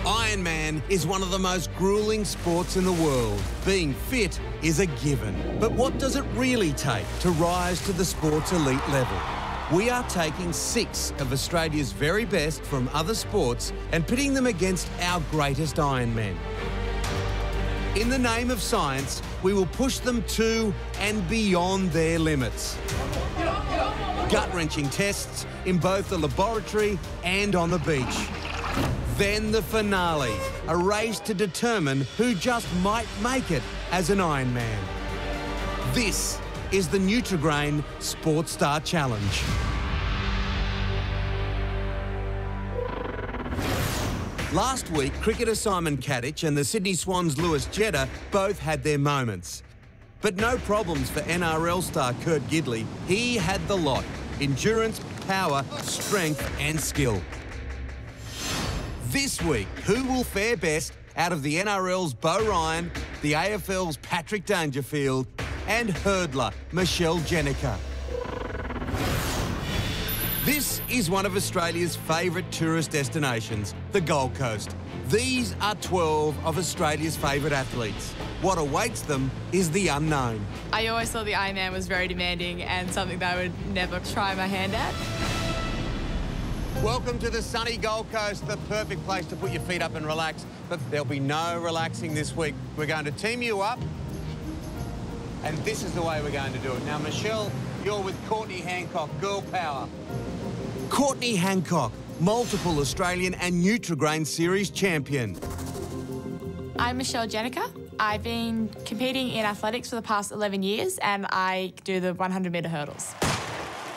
IronMan is one of the most grueling sports in the world. Being fit is a given. But what does it really take to rise to the sport's elite level? We are taking 6 of Australia's very best from other sports and pitting them against our greatest Ironmen. In the name of science, we will push them to and beyond their limits. Gut-wrenching tests in both the laboratory and on the beach. Then the finale, a race to determine who just might make it as an Ironman. This is the Nutri-Grain Sports Star Challenge. Last week, cricketer Simon Katich and the Sydney Swans' Lewis Jetta both had their moments. But no problems for NRL star Kurt Gidley. He had the lot: endurance, power, strength and skill. This week, who will fare best out of the NRL's Beau Ryan, the AFL's Patrick Dangerfield and hurdler Michelle Jenneke? This is one of Australia's favourite tourist destinations, the Gold Coast. These are 12 of Australia's favourite athletes. What awaits them is the unknown. I always thought the Ironman was very demanding and something that I would never try my hand at. Welcome to the sunny Gold Coast, the perfect place to put your feet up and relax. But there'll be no relaxing this week. We're going to team you up, and this is the way we're going to do it. Now, Michelle, you're with Courtney Hancock, Girl Power. Courtney Hancock, multiple Australian and Nutri-Grain Series champion. I'm Michelle Jenneke. I've been competing in athletics for the past 11 years and I do the 100-metre hurdles.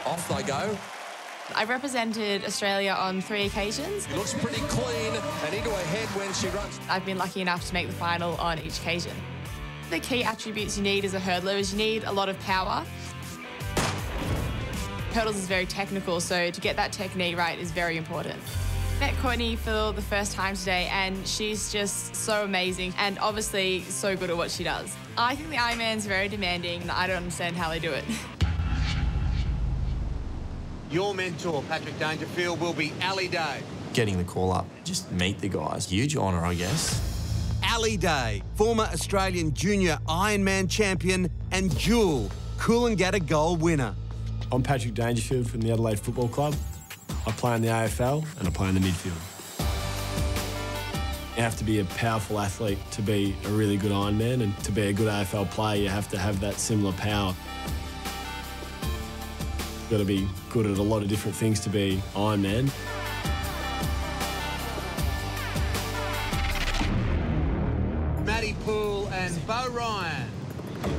Off they go. I've represented Australia on 3 occasions. It looks pretty clean and into her head when she runs. I've been lucky enough to make the final on each occasion. The key attributes you need as a hurdler is you need a lot of power. Hurdles is very technical, so to get that technique right is very important. Met Courtney for the first time today and she's just so amazing and obviously so good at what she does. I think the Ironman's very demanding and I don't understand how they do it. Your mentor, Patrick Dangerfield, will be Ali Day. Getting the call up, just meet the guys. Huge honour, I guess. Ali Day, former Australian junior Ironman champion and dual Coolangatta gold winner. I'm Patrick Dangerfield from the Adelaide Football Club. I play in the AFL and I play in the midfield. You have to be a powerful athlete to be a really good Ironman, and to be a good AFL player you have to have that similar power. You've got to be good at a lot of different things to be Ironman. Matty Poole and Beau Ryan.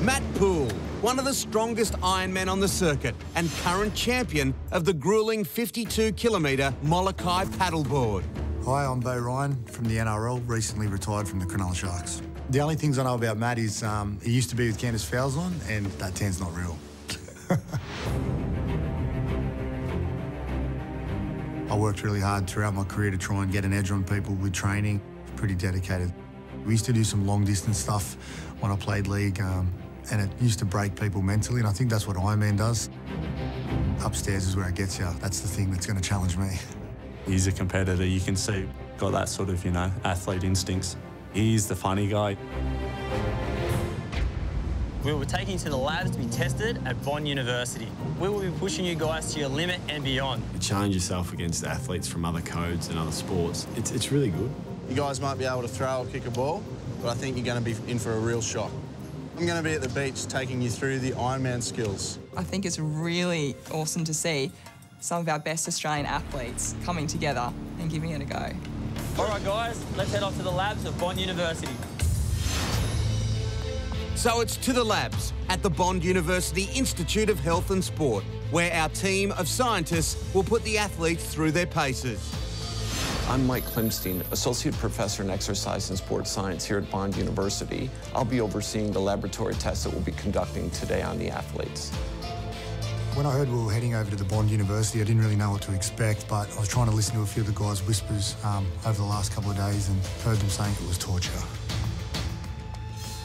Matt Poole, one of the strongest Ironmen on the circuit and current champion of the grueling 52-kilometre Molokai paddleboard. Hi, I'm Beau Ryan from the NRL, recently retired from the Cronulla Sharks. The only things I know about Matt is he used to be with Candace Fowles on, and that tan's not real. I worked really hard throughout my career to try and get an edge on people with training. Pretty dedicated. We used to do some long-distance stuff when I played league, and it used to break people mentally, and I think that's what Ironman does. Upstairs is where it gets you. That's the thing that's going to challenge me. He's a competitor, you can see. Got that sort of, athlete instincts. He's the funny guy. We will be taking you to the labs to be tested at Bond University. We will be pushing you guys to your limit and beyond. You challenge yourself against athletes from other codes and other sports. It's really good. You guys might be able to throw or kick a ball, but I think you're going to be in for a real shock. I'm going to be at the beach taking you through the Ironman skills. I think it's really awesome to see some of our best Australian athletes coming together and giving it a go. All right, guys, let's head off to the labs of Bond University. So it's to the labs at the Bond University Institute of Health and Sport, where our team of scientists will put the athletes through their paces. I'm Mike Klimstein, Associate Professor in Exercise and Sports Science here at Bond University. I'll be overseeing the laboratory tests that we'll be conducting today on the athletes. When I heard we were heading over to the Bond University, I didn't really know what to expect, but I was trying to listen to a few of the guys' whispers over the last couple of days and heard them saying it was torture.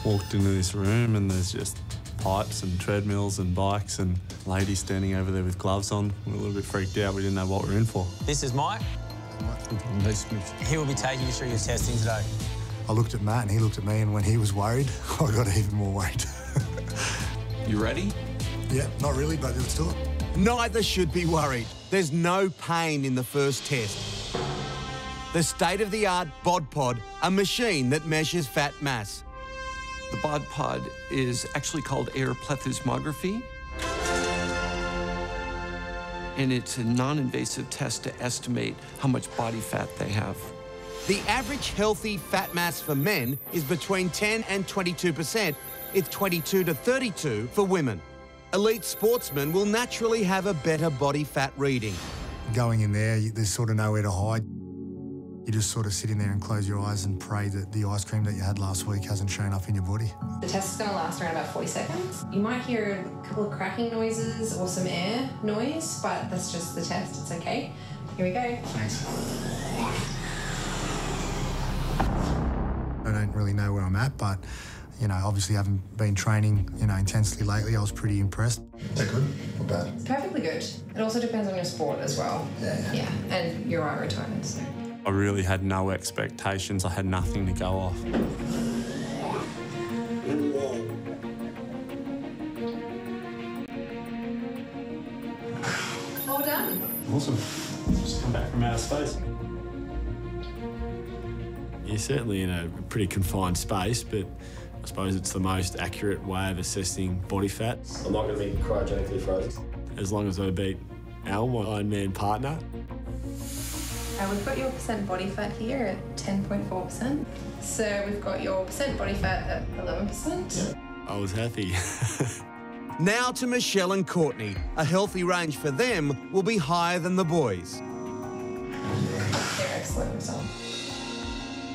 Walked into this room and there's just pipes and treadmills and bikes and ladies standing over there with gloves on. We were a little bit freaked out. We didn't know what we were in for. This is Mike. Nice, Mitch. He will be taking you through your testing today. I looked at Matt and he looked at me, and when he was worried, I got even more worried. You ready? Yeah, not really, but let's do it. Neither should be worried. There's no pain in the first test. The state-of-the-art bod pod, a machine that measures fat mass. The bod pod is actually called air plethysmography. And it's a non-invasive test to estimate how much body fat they have. The average healthy fat mass for men is between 10 and 22%. It's 22 to 32 for women. Elite sportsmen will naturally have a better body fat reading. Going in there, there's sort of nowhere to hide. You just sort of sit in there and close your eyes and pray that the ice cream that you had last week hasn't shown up in your body. The test is going to last around about 40 seconds. You might hear a couple of cracking noises or some air noise, but that's just the test. It's okay. Here we go. Thanks. I don't really know where I'm at, but, you know, obviously haven't been training, you know, intensely lately. I was pretty impressed. Is that good or bad? It's perfectly good. It also depends on your sport as well. Yeah, and your tone. So. I really had no expectations. I had nothing to go off. All done. Awesome. Just come back from outer space. You're certainly in a pretty confined space, but I suppose it's the most accurate way of assessing body fat. I'm not going to be cryogenically frozen. As long as I beat Al, my IronMan partner. We've got your percent body fat here at 10.4%. So we've got your percent body fat at 11%. I was happy. Now to Michelle and Courtney. A healthy range for them will be higher than the boys. They're excellent results.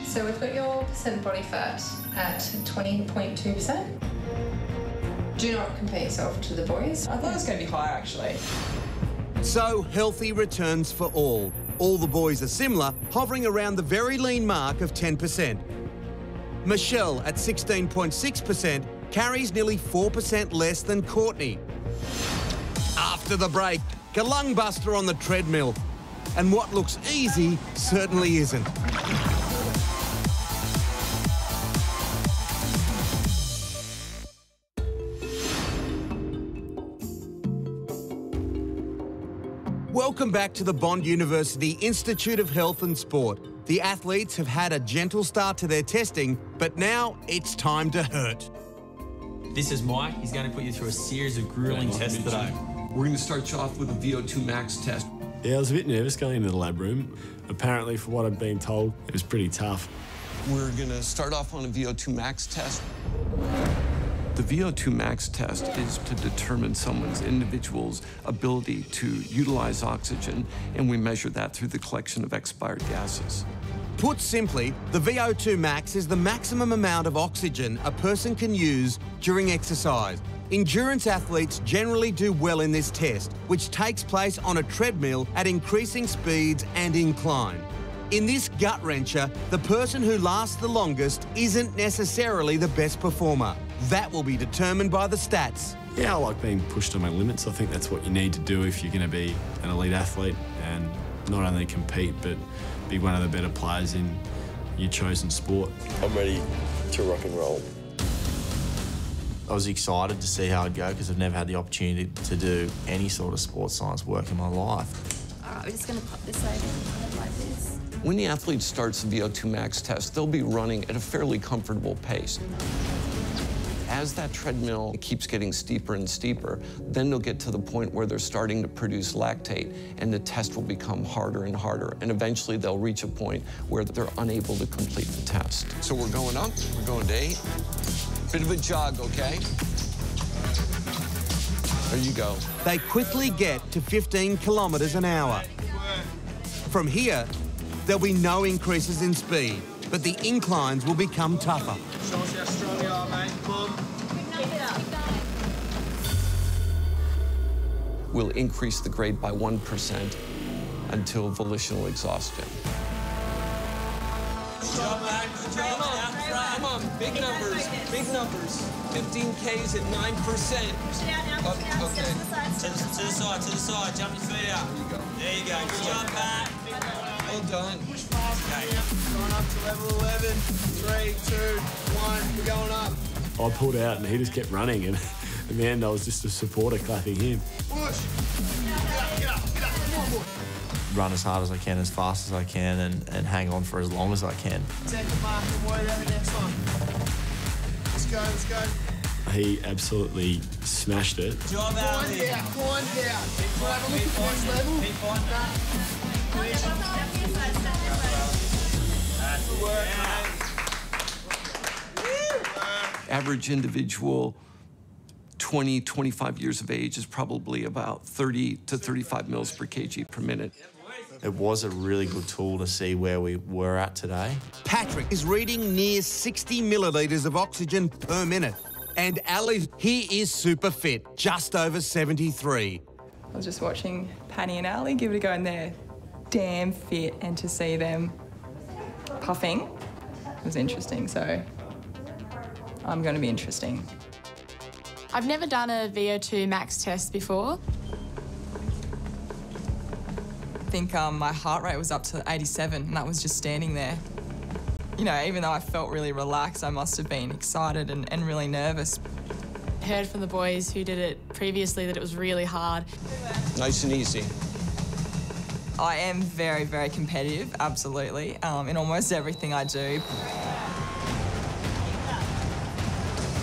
So we've got your percent body fat at 20.2%. Do not compare yourself to the boys. I thought it was going to be higher, actually. So healthy returns for all. All the boys are similar, hovering around the very lean mark of 10%. Michelle, at 16.6%, carries nearly 4% less than Courtney. After the break, Galung Buster on the treadmill. And what looks easy certainly isn't. Welcome back to the Bond University Institute of Health and Sport. The athletes have had a gentle start to their testing, but now it's time to hurt. This is Mike. He's going to put you through a series of grueling tests today. We're going to start you off with a VO2 max test. Yeah, I was a bit nervous going into the lab room. Apparently, for what I've been told, it was pretty tough. We're going to start off on a VO2 max test. The VO2 max test is to determine someone's individual's ability to utilize oxygen, and we measure that through the collection of expired gases. Put simply, the VO2 max is the maximum amount of oxygen a person can use during exercise. Endurance athletes generally do well in this test, which takes place on a treadmill at increasing speeds and incline. In this gut-wrencher, the person who lasts the longest isn't necessarily the best performer. That will be determined by the stats. Yeah, I like being pushed to my limits. I think that's what you need to do if you're going to be an elite athlete and not only compete, but be one of the better players in your chosen sport. I'm ready to rock and roll. I was excited to see how it'd go because I've never had the opportunity to do any sort of sports science work in my life. All right, we're just going to pop this over like this. When the athlete starts the VO2 max test, they'll be running at a fairly comfortable pace. As that treadmill keeps getting steeper and steeper, then they'll get to the point where they're starting to produce lactate, and the test will become harder and harder, and eventually they'll reach a point where they're unable to complete the test. So we're going up, we're going to 8. Bit of a jog, okay? There you go. They quickly get to 15 kilometres an hour. From here, there'll be no increases in speed, but the inclines will become tougher. Show us how strong you are, mate. Come. We'll increase the grade by 1% until volitional exhaustion. Good job, mate. Good job. Come on, big numbers, big numbers. 15Ks at 9%. Okay. To the side, to the side. Jump your feet out. There you go. Good job, Pat. Well done. Push fast. Going up to level 11. 3, 2, 1. We're going up. I pulled out and he just kept running, and in the end I was just a supporter clapping him. Push. Get up. Come on, boy. Run as hard as I can, as fast as I can, and hang on for as long as I can. Second mark and wait out the next one. Let's go. He absolutely smashed it. Job out here. Wind down. We'll have a look at the next level. That's work, mate. Average individual 20, 25 years of age is probably about 30 to 35 mils per kg per minute. It was a really good tool to see where we were at today. Patrick is reading near 60 millilitres of oxygen per minute. And Ali, he is super fit, just over 73. I was just watching Patty and Ali give it a go, and they're damn fit, and to see them puffing was interesting, so I'm going to be interesting. I've never done a VO2 max test before. I think my heart rate was up to 87, and that was just standing there. You know, even though I felt really relaxed, I must have been excited and really nervous. I heard from the boys who did it previously that it was really hard. Nice and easy. I am very, very competitive, absolutely, in almost everything I do.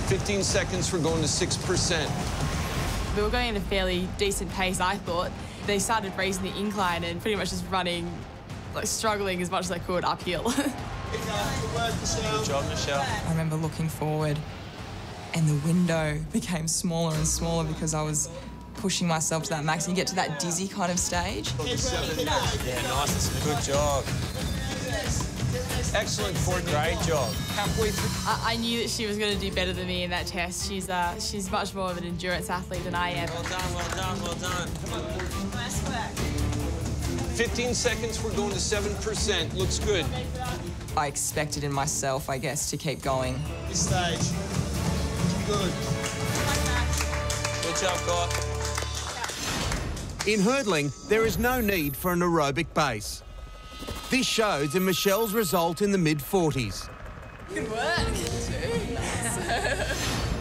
15 seconds, we're going to 6%. We were going at a fairly decent pace, I thought. They started raising the incline and pretty much just running, like struggling as much as I could uphill. Good job, Michelle. I remember looking forward and the window became smaller and smaller because I was pushing myself to that max, and you get to that dizzy kind of stage. Yeah, nice. Good job. Excellent, Courtney. Great job. Halfway through. I knew that she was going to do better than me in that test. She's much more of an endurance athlete than I am. Well done. Come on. Nice work. 15 seconds, we're going to 7%. Looks good. I expected in myself, I guess, to keep going. This stage. Good. Good job, God. In hurdling, there is no need for an aerobic base. This shows in Michelle's result in the mid-40s. Good work.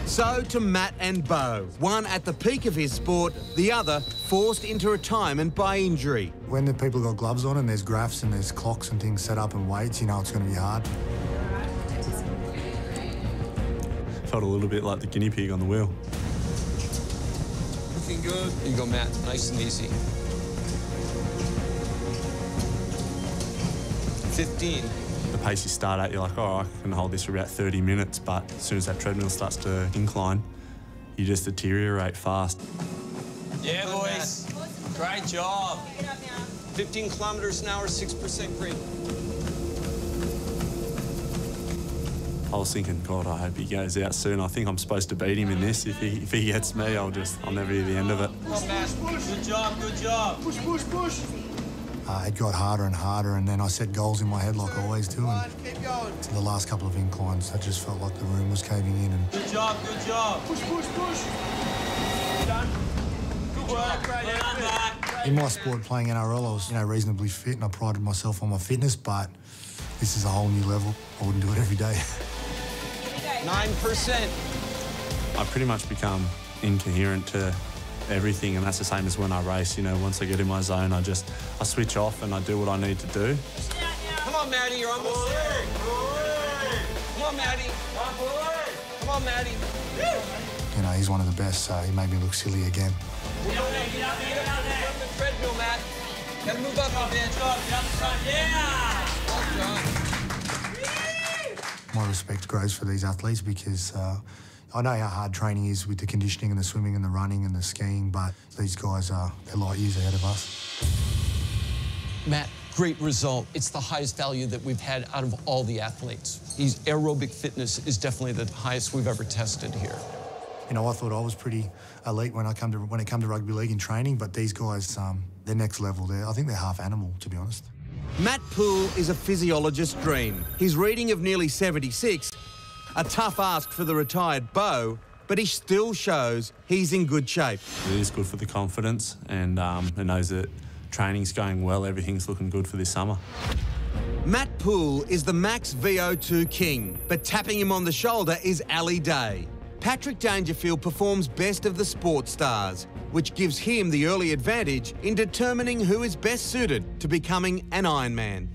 So to Matt and Beau, one at the peak of his sport, the other forced into retirement by injury. When the people got gloves on and there's graphs and there's clocks and things set up and weights, you know it's going to be hard. Felt a little bit like the guinea pig on the wheel. Looking good. Here you go, Matt. Nice and easy. 15. The pace you start at, you're like, oh, I can hold this for about 30 minutes, but as soon as that treadmill starts to incline, you just deteriorate fast. Yeah, boys. Great job. 15 kilometers an hour, 6% grade. I was thinking, God, I hope he goes out soon. I think I'm supposed to beat him in this. If he gets me, I'll never hear the end of it. Come on, Matt. Good job. Push. It got harder and harder, and then I set goals in my head like I always do. And Keep going. the last couple of inclines, I just felt like the room was caving in. And Good job. Push. Done. Good work. Great effort. in my sport, playing NRL, I was reasonably fit, and I prided myself on my fitness. But this is a whole new level. I wouldn't do it every day. 9%. I pretty much become incoherent to everything, and that's the same as when I race. Once I get in my zone, I switch off and I do what I need to do. Come on, Maddie, you're almost there. Come on, Maddie. Come on, Maddie. He's one of the best, so he made me look silly again. Get out there. Get on the treadmill, Matt. Gotta move up a bit. Yeah. Well done. My respect grows for these athletes because I know how hard training is with the conditioning and the swimming and the running and the skiing, but these guys they're light years ahead of us. Matt, great result. It's the highest value that we've had out of all the athletes. His aerobic fitness is definitely the highest we've ever tested here. I thought I was pretty elite when it come to rugby league and training, but these guys, they're next level. I think they're half animal, to be honest. Matt Poole is a physiologist's dream. His reading of nearly 76, a tough ask for the retired Beau, but he still shows he's in good shape. It is good for the confidence, and it knows that training's going well, everything's looking good for this summer. Matt Poole is the max VO2 king, but tapping him on the shoulder is Ali Day. Patrick Dangerfield performs best of the sports stars, which gives him the early advantage in determining who is best suited to becoming an Ironman.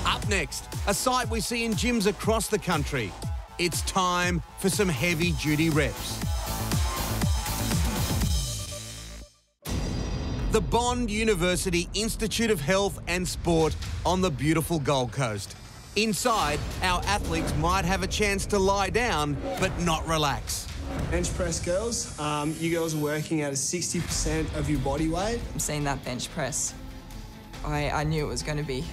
Up next, a sight we see in gyms across the country. It's time for some heavy-duty reps. The Bond University Institute of Health and Sport on the beautiful Gold Coast. Inside, our athletes might have a chance to lie down, but not relax. Bench press, girls. You girls are working at a 60% of your body weight. I'm seeing that bench press. I knew it was going to be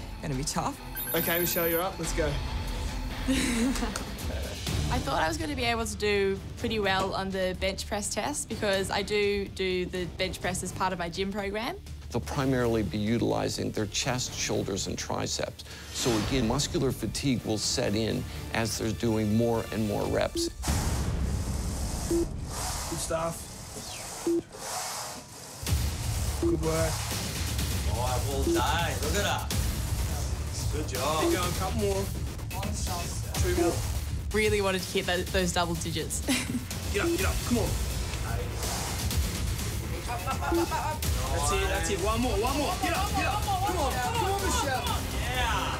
tough. Okay, Michelle, you're up. Let's go. I thought I was going to be able to do pretty well on the bench press test because I do the bench press as part of my gym program. They'll primarily be utilizing their chest, shoulders, and triceps. So again, muscular fatigue will set in as they're doing more and more reps. Good stuff. Good work. Oh, all day. Look at her. Good job. Keep going, a couple more. 2 more. Really wanted to hit those double digits. Get up, come on. That's it, one more. Get up. Come on, Michelle. Yeah.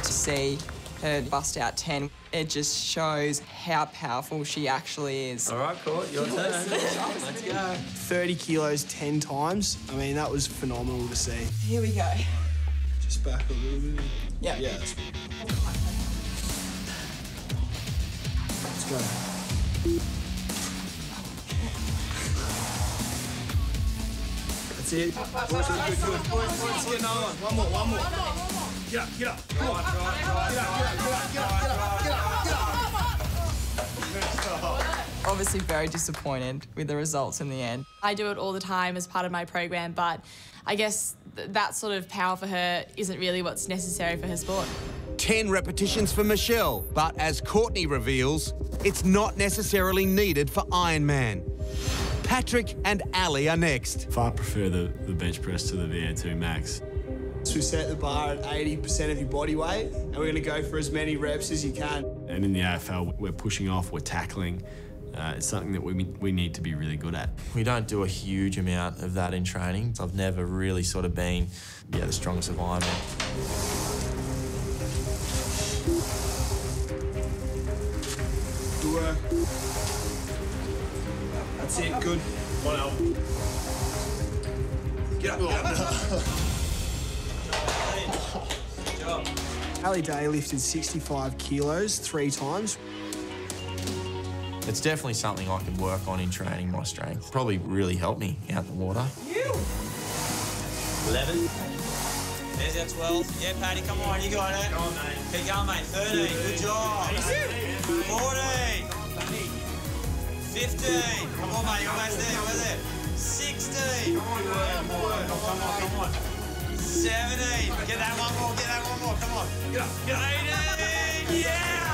To see her bust out 10, it just shows how powerful she actually is. All right, cool. Your turn. Let's go. 30 kilos 10 times. I mean, that was phenomenal to see. Here we go. Just back a little bit. Yeah. Yeah. Let's go. That's it. Good. Let's get another one. One more. Get up. Come on. Get up. Obviously very disappointed with the results in the end. I do it all the time as part of my program, but I guess that sort of power for her isn't really what's necessary for her sport. 10 repetitions for Michelle, but as Courtney reveals, it's not necessarily needed for Ironman. Patrick and Ali are next. Far prefer the bench press to the VO2 max. So we set the bar at 80% of your body weight, and we're going to go for as many reps as you can. And in the AFL, we're pushing off, we're tackling. It's something that we need to be really good at. We don't do a huge amount of that in training. I've never really sort of been, the strongest of Ironman. Good work. That's it, good. One out. Get up. Ali Day lifted 65 kilos 3 times. It's definitely something I can work on in training my strength. Probably really helped me out the water. 11. There's our 12. Yeah, Paddy, come on, you got it. Go on, mate. Keep going, mate. 13. Good job. 14. 15. Come on, mate. You're almost there. 16. Come on. 17. Get that one more. Come on. Get up. 18. Yeah.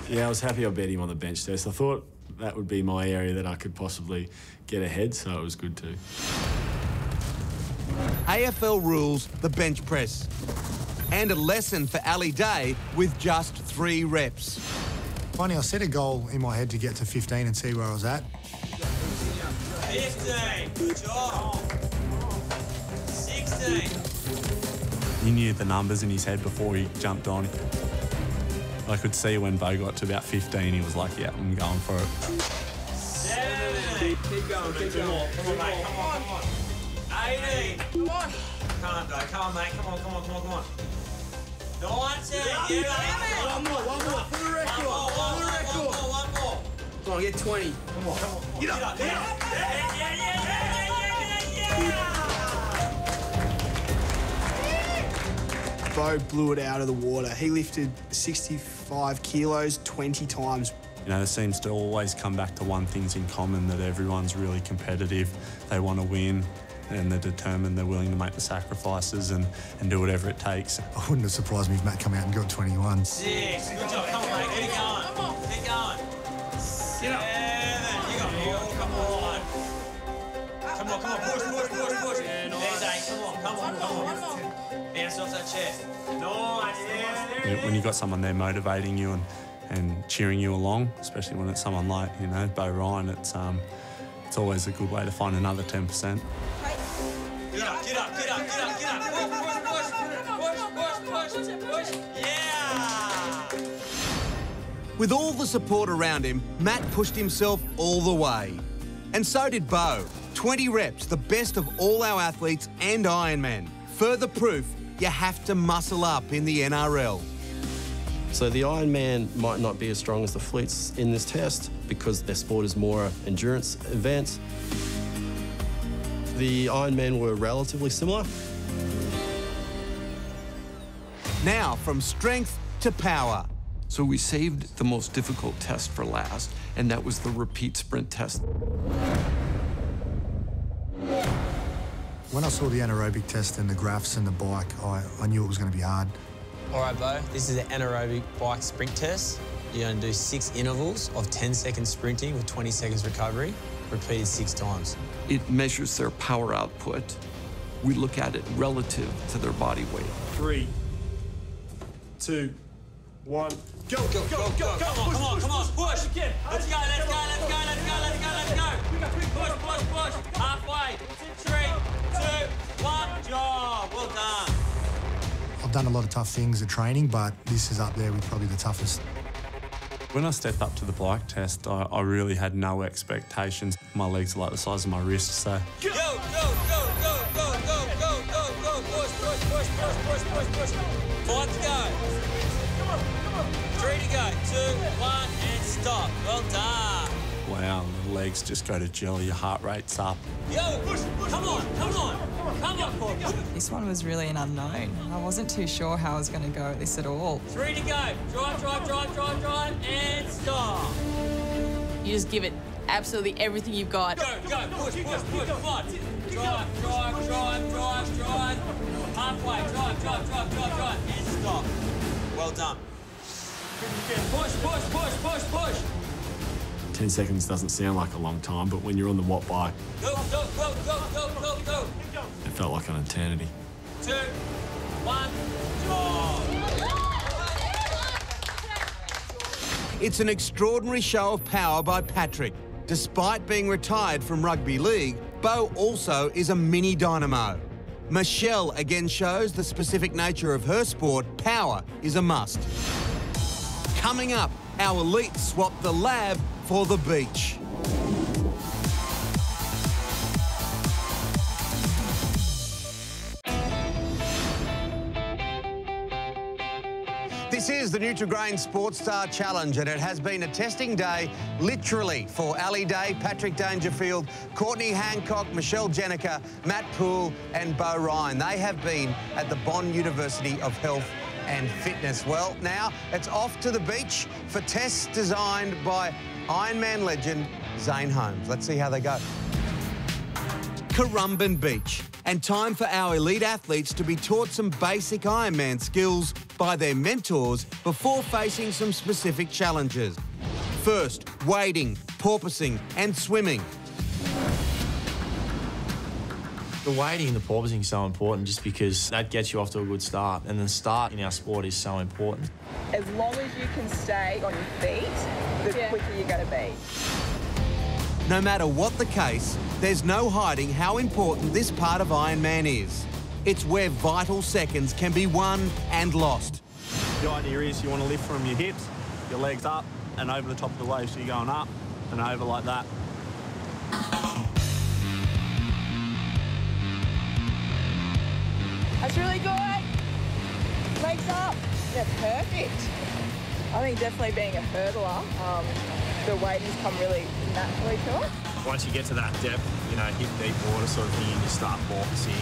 Yeah, I was happy I bet him on the bench test. I thought that would be my area that I could possibly get ahead, so it was good too. AFL rules the bench press. And a lesson for Ali Day with just 3 reps. Funny, I set a goal in my head to get to 15 and see where I was at. 15. Good job. 16. He knew the numbers in his head before he jumped on. I could see when Beau got to about 15, he was like, yeah, I'm going for it. 17. Keep going. Come on, mate. Come on. 18. Come on. Come on, mate. Come on. 19. Yeah, One more. For the record. One more. Come on, get 20. Come on. Get up. Yeah. Beau blew it out of the water. He lifted 65 kilos 20 times. You know, there seems to always come back to one thing's in common, that everyone's really competitive. They want to win. and they're determined, they're willing to make the sacrifices and do whatever it takes. I wouldn't have surprised me if Matt come out and got 21. 6. Good job. Come on, mate. Keep going. Keep going. 7. You got more. Come on. Come on. Push. There's 8. Come on. Bounce off that chest. Nice. Yeah. When you've got someone there motivating you and cheering you along, especially when it's someone like, Beau Ryan, it's always a good way to find another 10%. Get up. Push. Yeah! With all the support around him, Matt pushed himself all the way. And so did Beau. 20 reps, the best of all our athletes and Ironman. Further proof you have to muscle up in the NRL. So the Ironman might not be as strong as the fleets in this test because their sport is more endurance events. The Ironmen were relatively similar. Now, from strength to power. So we saved the most difficult test for last, and that was the repeat sprint test. When I saw the anaerobic test and the graphs and the bike, I knew it was going to be hard. All right, Beau, this is an anaerobic bike sprint test. You're going to do 6 intervals of 10 seconds sprinting with 20 seconds recovery, repeated 6 times. It measures their power output. We look at it relative to their body weight. 3, 2, 1, go! Come on, push! Let's go! Push! Halfway! 3, 2, 1, job! Well done! I've done a lot of tough things at training, but this is up there with probably the toughest. When I stepped up to the bike test, I really had no expectations. My legs are like the size of my wrists, so... Go! Push! 5 to go. 3 to go. 2, 1, and stop. Well done. Wow, the legs just go to jelly, your heart rate's up. Yo, push! Come on! This one was really an unknown. I wasn't too sure how I was going to go at this at all. 3 to go. Drive, and stop. You just give it absolutely everything you've got. Go, push, come on. Drive. Halfway, drive, and stop. Well done. Push. 10 seconds doesn't sound like a long time, but when you're on the watt bike, Go. it felt like an eternity. 2, 1, job. It's an extraordinary show of power by Patrick. Despite being retired from rugby league, Beau also is a mini dynamo. Michelle again shows the specific nature of her sport. Power is a must. Coming up, our elites swap the lab for the beach. This is the Nutri-Grain Sports Star Challenge, and it has been a testing day, literally, for Ali Day, Patrick Dangerfield, Courtney Hancock, Michelle Jenneke, Matt Poole and Beau Ryan. They have been at the Bond University of Health and Fitness. Well, now it's off to the beach for tests designed by Ironman legend Zane Holmes. Let's see how they go. Currumbin Beach, and time for our elite athletes to be taught some basic Ironman skills by their mentors before facing some specific challenges. First, wading, porpoising and swimming. The wading and the porpoising is so important just because that gets you off to a good start, and the start in our sport is so important. As long as you can stay on your feet, the quicker you're going to be. No matter what the case, there's no hiding how important this part of Ironman is. It's where vital seconds can be won and lost. The idea is you want to lift from your hips, your legs up and over the top of the wave, so you're going up and over like that. That's really good. Legs up. Yeah, perfect. I think definitely being a hurdler, the wading's come really naturally to it. Once you get to that depth, hit deep water sort of thing, and you start porpoising.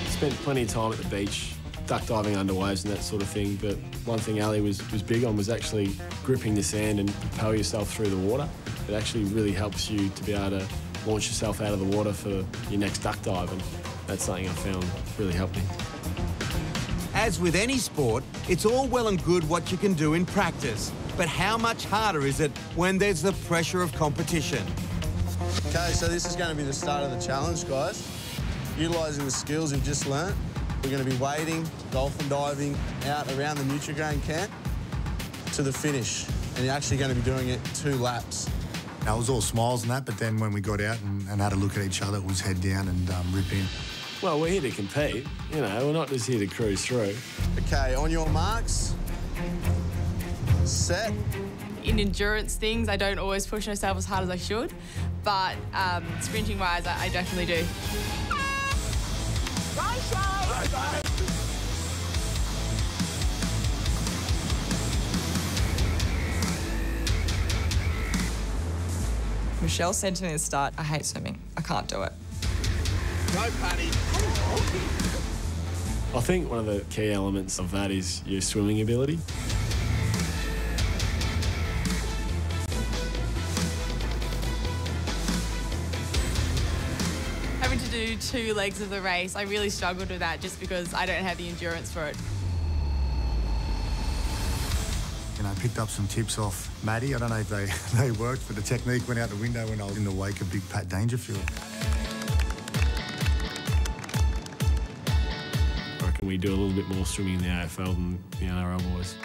Spent plenty of time at the beach duck diving under waves and that sort of thing, but one thing Ali was big on was actually gripping the sand and propel yourself through the water. It actually really helps you to be able to launch yourself out of the water for your next duck dive, and that's something I found really helped me. As with any sport, it's all well and good what you can do in practice, but how much harder is it when there's the pressure of competition? Okay, so this is going to be the start of the challenge, guys. Utilising the skills you've just learnt, we're going to be wading, dolphin diving out around the Nutri-Grain camp to the finish, and you're actually going to be doing it 2 laps. Now, it was all smiles and that, but then when we got out and had a look at each other, it was head down and rip in. Well, we're here to compete, you know, we're not just here to cruise through. Okay, on your marks, set. In endurance things, I don't always push myself as hard as I should, but sprinting-wise, I definitely do. Michelle said to me at the start, I hate swimming. I can't do it. Go, Patty. I think one of the key elements of that is your swimming ability. Having to do 2 legs of the race, I really struggled with that just because I don't have the endurance for it. You know, picked up some tips off Maddie. I don't know if they worked, but the technique went out the window when I was in the wake of big Pat Dangerfield. I reckon we do a little bit more swimming in the AFL than the NRL boys.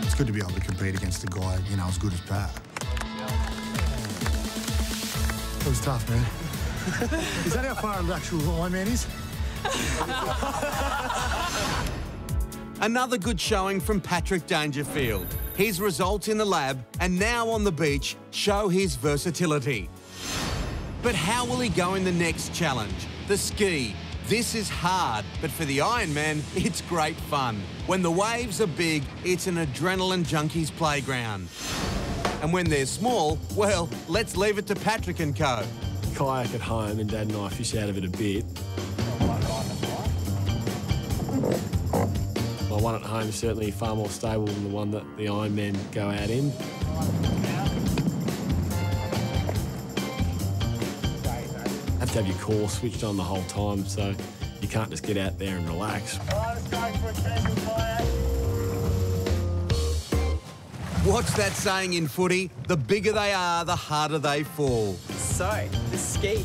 It's good to be able to compete against a guy, you know, as good as Pat. It was tough, man. Is that how far an actual IronMan is? Another good showing from Patrick Dangerfield. His results in the lab and now on the beach show his versatility. But how will he go in the next challenge? The ski. This is hard, but for the Ironman, it's great fun. When the waves are big, it's an adrenaline junkie's playground. And when they're small, well, let's leave it to Patrick and co. Kayak at home, and Dad and I fish out of it a bit. My one at home is certainly far more stable than the one that the Ironman go out in. You have to have your core switched on the whole time, so you can't just get out there and relax. What's that saying in footy? The bigger they are, the harder they fall. So, the ski.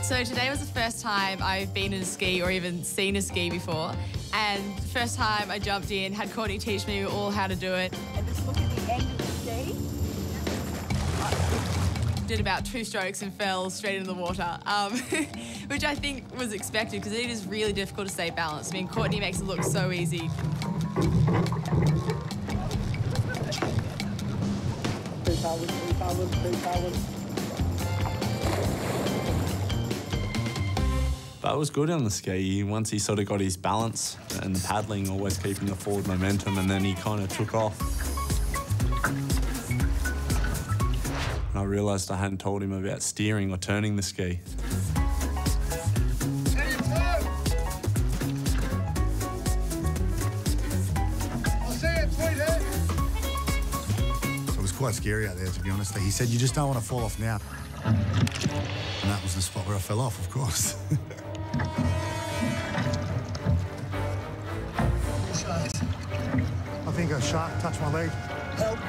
So today was the first time I've been in a ski or even seen a ski before. And first time I jumped in, had Courtney teach me all how to do it. And just look at the end of the ski. Did about 2 strokes and fell straight into the water, which I think was expected because it is really difficult to stay balanced. I mean, Courtney makes it look so easy. But it was good on the ski. Once he sort of got his balance and the paddling, always keeping the forward momentum, and then he kind of took off. And I realised I hadn't told him about steering or turning the ski. It was quite scary out there, to be honest. He said, you just don't want to fall off now. And that was the spot where I fell off, of course. I think a shark touched my leg. Help me.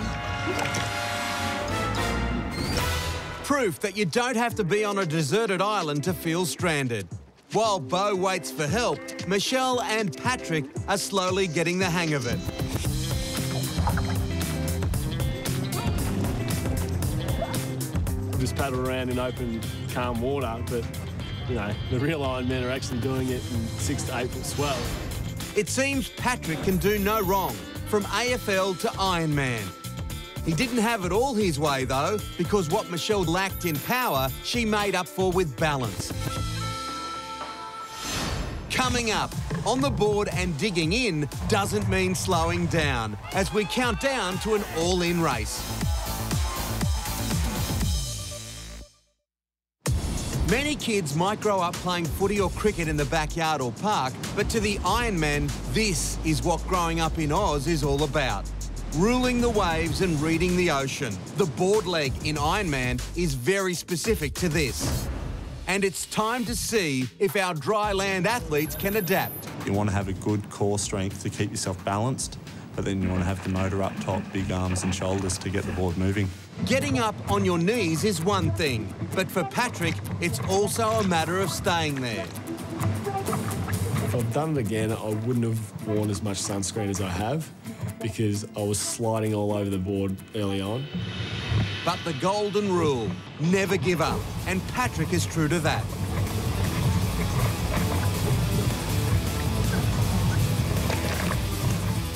Proof that you don't have to be on a deserted island to feel stranded. While Beau waits for help, Michelle and Patrick are slowly getting the hang of it. Just paddle around in open, calm water, but, you know, the real Ironmen are actually doing it in 6 to 8 foot swell. It seems Patrick can do no wrong, from AFL to Ironman. He didn't have it all his way, though, because what Michelle lacked in power, she made up for with balance. Coming up, on the board and digging in doesn't mean slowing down, as we count down to an all-in race. Many kids might grow up playing footy or cricket in the backyard or park, but to the Ironman, this is what growing up in Oz is all about. Ruling the waves and reading the ocean. The board leg in Ironman is very specific to this. And it's time to see if our dry land athletes can adapt. You want to have a good core strength to keep yourself balanced, but then you want to have the motor up top, big arms and shoulders to get the board moving. Getting up on your knees is one thing, but for Patrick, it's also a matter of staying there. If I've done it again, I wouldn't have worn as much sunscreen as I have because I was sliding all over the board early on. But the golden rule, never give up, and Patrick is true to that.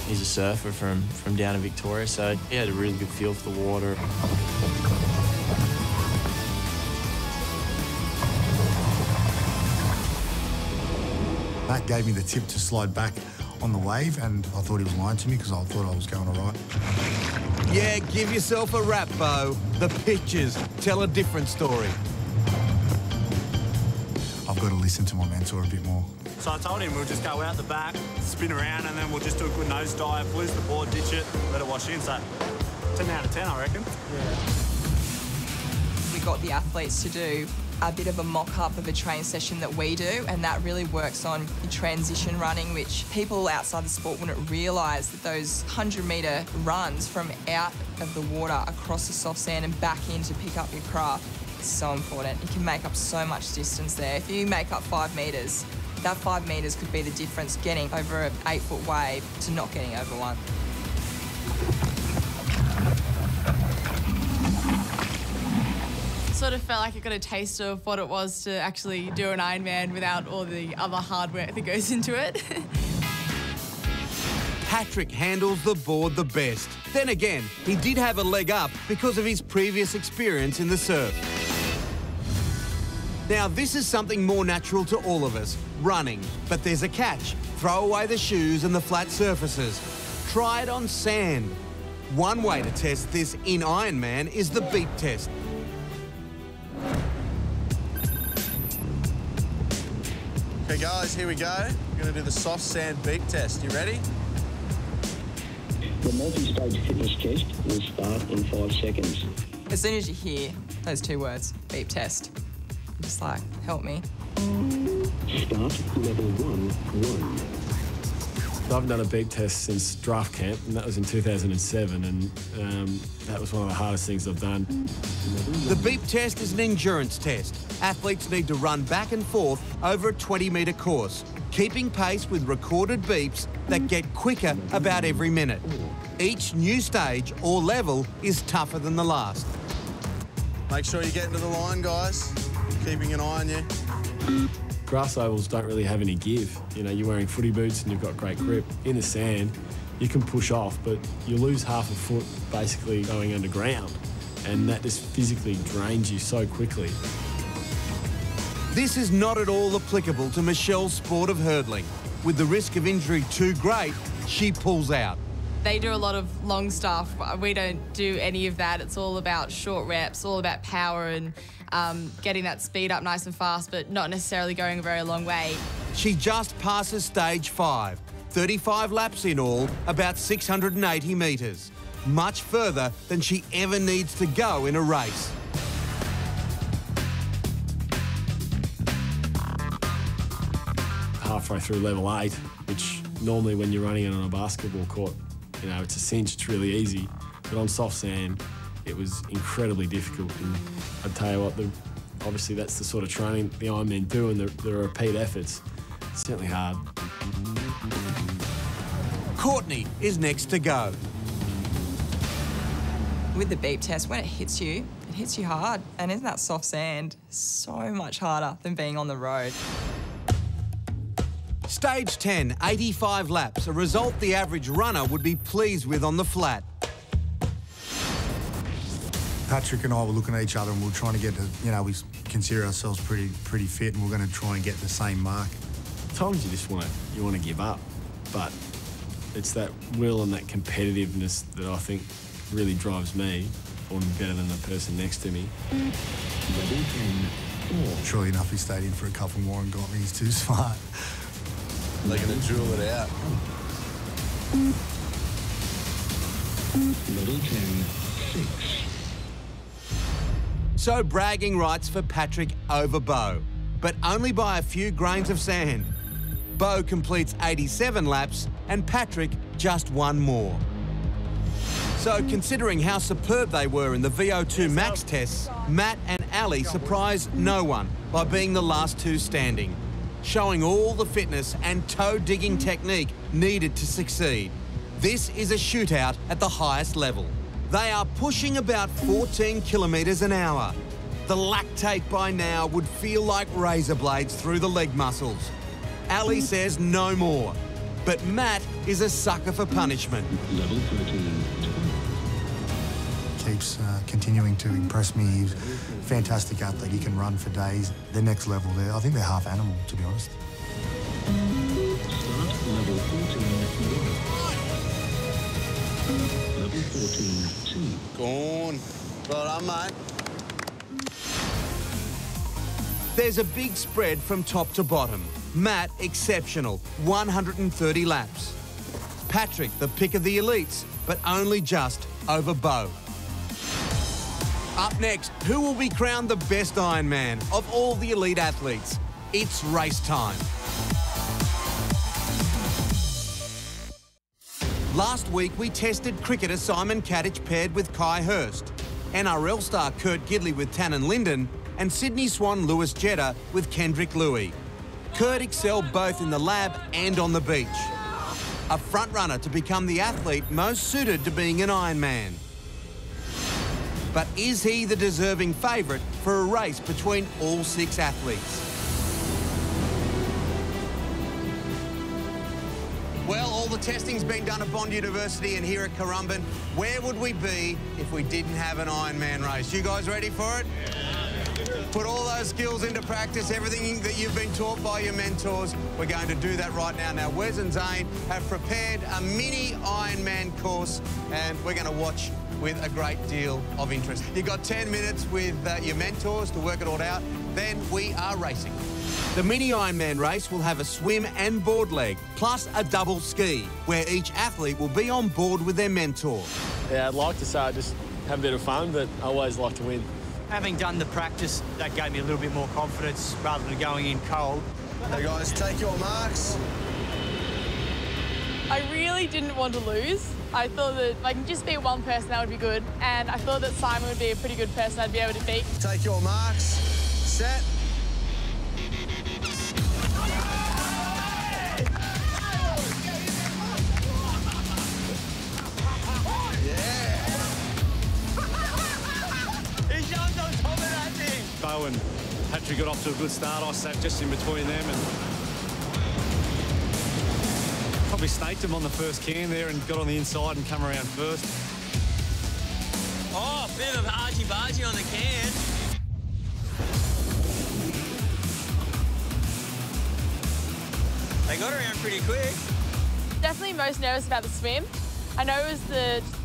He's a surfer from down in Victoria, so he had a really good feel for the water. Matt gave me the tip to slide back on the wave, and I thought he was lying to me because I thought I was going all right. Yeah, give yourself a rap, Beau. The pictures tell a different story. I've got to listen to my mentor a bit more. So I told him we'll just go out the back, spin around, and then we'll just do a good nose dive, lose the board, ditch it, let it wash in. So 10 out of 10, I reckon. Yeah. We got the athletes to do a bit of a mock-up of a train session that we do, and that really works on your transition running, which people outside the sport wouldn't realise that those 100-metre runs from out of the water across the soft sand and back in to pick up your craft is so important. You can make up so much distance there. If you make up 5 metres, that 5 metres could be the difference getting over an 8-foot wave to not getting over one. Sort of felt like I got a taste of what it was to actually do an Ironman without all the other hard work that goes into it. Patrick handles the board the best. Then again, he did have a leg up because of his previous experience in the surf. Now, this is something more natural to all of us, running. But there's a catch. Throw away the shoes and the flat surfaces. Try it on sand. One way to test this in Ironman is the beep test. Okay, guys, here we go. We're going to do the soft sand beep test. You ready? The multi-stage fitness test will start in 5 seconds. As soon as you hear those 2 words, beep test, you're just like, help me. Start level 1. I haven't done a beep test since draft camp, and that was in 2007, and that was one of the hardest things I've done. The beep test is an endurance test. Athletes need to run back and forth over a 20-metre course, keeping pace with recorded beeps that get quicker about every minute. Each new stage or level is tougher than the last. Make sure you get into the line, guys. Keeping an eye on you. Grass ovals don't really have any give. You know, you're wearing footy boots and you've got great grip. In the sand, you can push off, but you lose half a foot basically going underground, and that just physically drains you so quickly. This is not at all applicable to Michelle's sport of hurdling. With the risk of injury too great, she pulls out. They do a lot of long stuff. We don't do any of that. It's all about short reps, all about power and getting that speed up nice and fast, but not necessarily going a very long way. She just passes stage 5, 35 laps in all, about 680 metres. Much further than she ever needs to go in a race. Halfway through level 8, which normally when you're running it on a basketball court, you know, it's a cinch, it's really easy. But on soft sand, it was incredibly difficult. And I'd tell you what, obviously that's the sort of training the Ironmen do, and the repeat efforts. It's certainly hard. Courtney is next to go. With the beep test, when it hits you hard. And isn't that soft sand so much harder than being on the road? Stage 10, 85 laps, a result the average runner would be pleased with on the flat. Patrick and I were looking at each other and we were trying to get to, you know, we consider ourselves pretty fit, and we're going to try and get the same mark. At times you just want to give up, but it's that will and that competitiveness that I think really drives me. I want to be better than the person next to me. Level 10, Surely enough, he stayed in for a couple more and got me. He's too smart. They're going to drill it out. Level 10, 6. So bragging rights for Patrick over Beau, but only by a few grains of sand. Beau completes 87 laps and Patrick just one more. So considering how superb they were in the VO2 max tests, Matt and Ali surprise no one by being the last two standing, showing all the fitness and toe-digging technique needed to succeed. This is a shootout at the highest level. They are pushing about 14 kilometres an hour. The lactate by now would feel like razor blades through the leg muscles. Ali says no more, but Matt is a sucker for punishment. Level 13. Keeps continuing to impress me. He's a fantastic athlete. He can run for days. They're next level. I think they're half animal, to be honest. Start level 14. Level 14, 2. Go on. Well done, mate. There's a big spread from top to bottom. Matt, exceptional, 130 laps. Patrick, the pick of the elites, but only just over Beau. Up next, who will be crowned the best Ironman of all the elite athletes? It's race time. Last week, we tested cricketer Simon Katich paired with Kai Hurst, NRL star Kurt Gidley with Tannen Linden, and Sydney Swan Lewis Jetta with Kendrick Louis. Kurt excelled both in the lab and on the beach. A front-runner to become the athlete most suited to being an Ironman. But is he the deserving favourite for a race between all 6 athletes? Well, all the testing's been done at Bond University and here at Currumbin. Where would we be if we didn't have an Ironman race? You guys ready for it? Put all those skills into practice, everything that you've been taught by your mentors. We're going to do that right now. Now, Wes and Zane have prepared a mini Ironman course and we're going to watch with a great deal of interest. You've got 10 minutes with your mentors to work it all out. Then we are racing. The mini Ironman race will have a swim and board leg, plus a double ski, where each athlete will be on board with their mentor. Yeah, I'd like to say I just have a bit of fun, but I always like to win. Having done the practice, that gave me a little bit more confidence rather than going in cold. Hey guys, take your marks. I really didn't want to lose. I thought that if I can just beat one person, that would be good. And I thought that Simon would be a pretty good person I'd be able to beat. Take your marks. Set. Beau and Patrick got off to a good start. I sat just in between them and probably snaked him on the first can there and got on the inside and come around first. Oh, bit of argy-bargy on the can. They got around pretty quick. Definitely most nervous about the swim. I know it was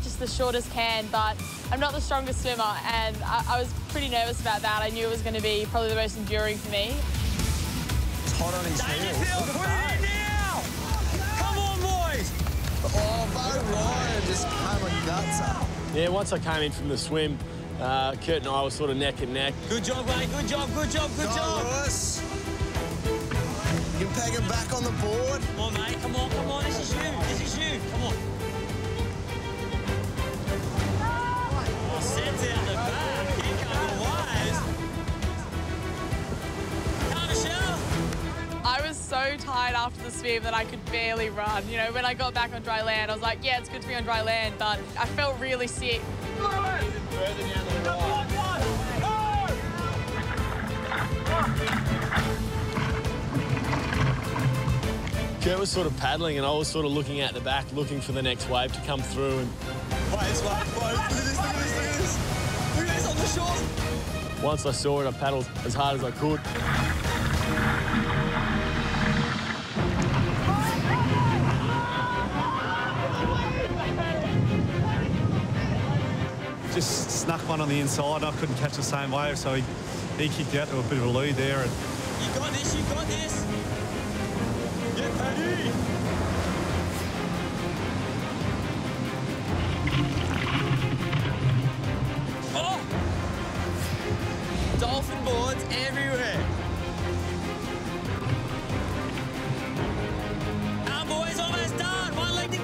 just the shortest can, but I'm not the strongest swimmer, and I was pretty nervous about that. I knew it was going to be probably the most enduring for me. It's hot on his Dangerfield, put it in now! Come on, boys! Oh, Beau Ryan just came a guts up. Yeah, once I came in from the swim, Kurt and I were sort of neck and neck. Good job, mate. Good job, good job, good job. Lewis. You can peg him back on the board. Come on, mate. Come on, come on. This is you. This is you. Come on. Oh, Sed's out the back. Here come the wires. Come, Michelle. I was so tired after the swim that I could barely run. You know, when I got back on dry land, I was like, yeah, it's good to be on dry land, but I felt really sick. Kurt was sort of paddling and I was sort of looking at the back, looking for the next wave to come through. And Wait, look at this, look at this, look at this, look at this. Look at this on the shore. once I saw it, I paddled as hard as I could. Just snuck one on the inside. I couldn't catch the same wave, so he he kicked out to a bit of a lead there. And You got this, you got this. Yeah, Paddy. Oh! Dolphin boards everywhere. Our boys almost done. One leg to go.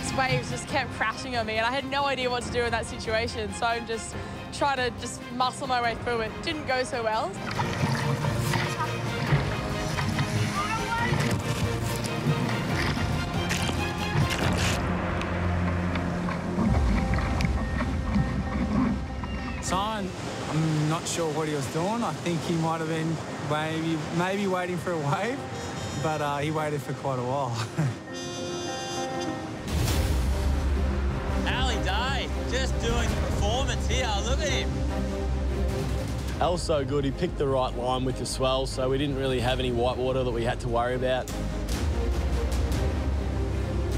This waves just kept crashing on me, and I had no idea what to do in that situation. So I'm just trying to muscle my way through it. Didn't go so well. Simon, I'm not sure what he was doing. I think he might have been maybe waiting for a wave, but he waited for quite a while. Ali Day, just doing the performance here. Look at him. Al's so good. He picked the right line with the swell, so we didn't really have any white water that we had to worry about.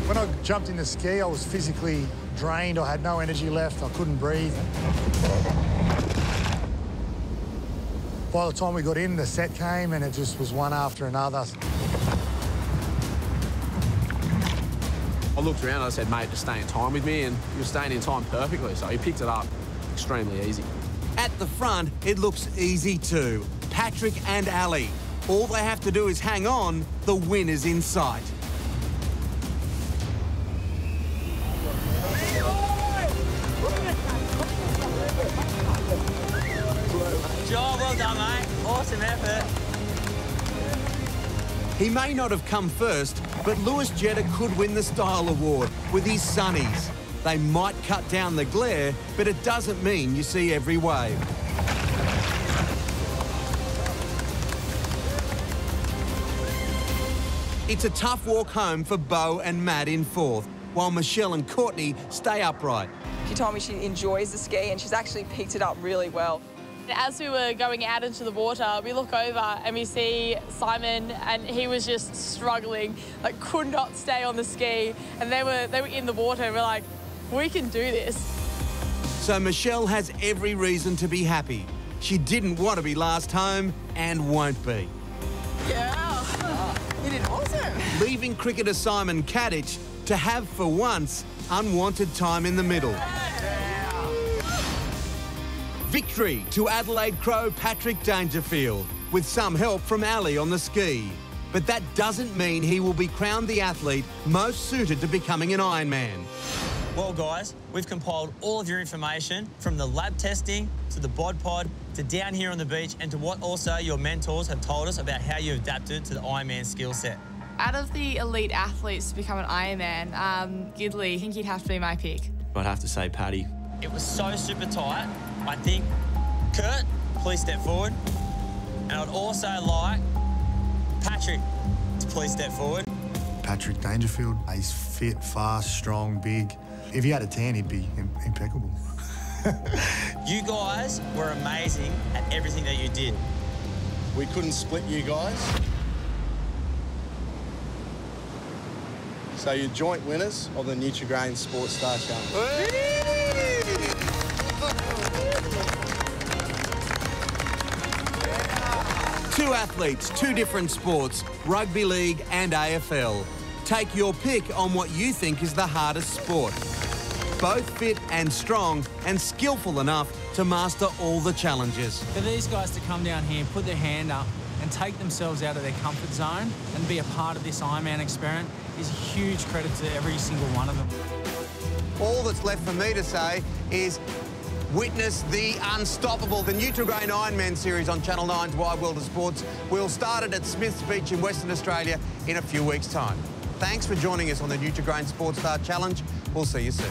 When I jumped in the ski, I was physically drained. I had no energy left. I couldn't breathe. By the time we got in, the set came and it just was one after another. I looked around and I said, mate, just stay in time with me, and he was staying in time perfectly, so he picked it up extremely easy. At the front, it looks easy too. Patrick and Ali. All they have to do is hang on, the win is in sight. Job well done, mate. Awesome effort. He may not have come first, but Lewis Jetta could win the Style Award with his sunnies. They might cut down the glare, but it doesn't mean you see every wave. It's a tough walk home for Beau and Matt in fourth, while Michelle and Courtney stay upright. She told me she enjoys the ski and she's actually picked it up really well. As we were going out into the water, we look over and we see Simon, and he was just struggling, like could not stay on the ski, and they were in the water, and we're like, we can do this. So Michelle has every reason to be happy. She didn't want to be last home and won't be. Yeah, you did awesome. Leaving cricketer Simon Kadich to have, for once, unwanted time in the middle. Victory to Adelaide Crow Patrick Dangerfield, with some help from Ali on the ski. But that doesn't mean he will be crowned the athlete most suited to becoming an Ironman. Well, guys, we've compiled all of your information from the lab testing to the bod pod to down here on the beach, and to what also your mentors have told us about how you adapted to the Ironman skill set. Out of the elite athletes to become an Ironman, Gidley, I think he'd have to be my pick. I'd have to say Paddy. It was so super tight. I think, Kurt, please step forward. And I'd also like Patrick to please step forward. Patrick Dangerfield, he's fit, fast, strong, big. If he had a tan, he'd be impeccable. You guys were amazing at everything that you did. We couldn't split you guys. So you're joint winners of the Nutri-Grain Sports Star Challenge. Two athletes, two different sports, rugby league and AFL. Take your pick on what you think is the hardest sport. Both fit and strong and skillful enough to master all the challenges. For these guys to come down here, put their hand up and take themselves out of their comfort zone and be a part of this Ironman experiment is a huge credit to every single one of them. All that's left for me to say is witness the unstoppable, the Nutri-Grain Ironman series on Channel 9's Wide World of Sports. We'll start it at Smiths Beach in Western Australia in a few weeks' time. Thanks for joining us on the Nutri-Grain Sports Star Challenge. We'll see you soon.